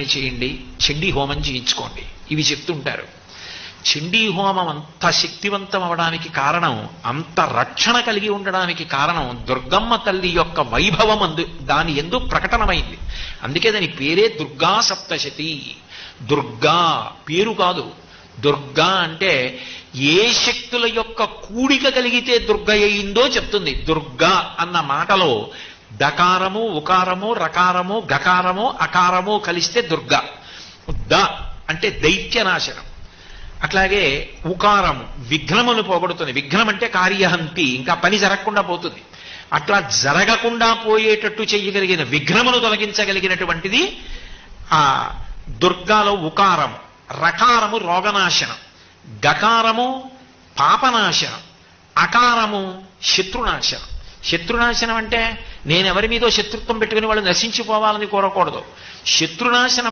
పారాయణ చేయండి, చండీ హోమం చేయించుకోండి, ఇవి చెప్తుంటారు. చండీ హోమం అంత శక్తివంతం అవడానికి కారణం, అంత రక్షణ కలిగి ఉండడానికి కారణం దుర్గమ్మ తల్లి యొక్క వైభవం దాని ఎందు ప్రకటనమైంది. అందుకే దాని పేరే దుర్గా సప్తశతి. దుర్గా పేరు కాదు, దుర్గా అంటే ఏ శక్తుల యొక్క కూడిక కలిగితే దుర్గ అయిందో చెప్తుంది. దుర్గా అన్న మాటలో దకారము, ఉకారము, రకారము, గకారము, అకారము కలిస్తే దుర్గ. ద అంటే దైత్యనాశనం. అట్లాగే ఉకారము విఘ్నమును పోగొడుతుంది. విఘ్నం అంటే కార్యహంతి, ఇంకా పని జరగకుండా పోతుంది. అట్లా జరగకుండా పోయేటట్టు చెయ్యగలిగిన, విఘ్నమును తొలగించగలిగినటువంటిది ఆ దుర్గాలో ఉకారము. రకారము రోగనాశనం, గకారము పాపనాశనం, అకారము శత్రునాశనం. శత్రునాశనం అంటే నేనెవరి మీదో శత్రుత్వం పెట్టుకుని వాళ్ళు నశించిపోవాలని కోరకూడదు. శత్రునాశనం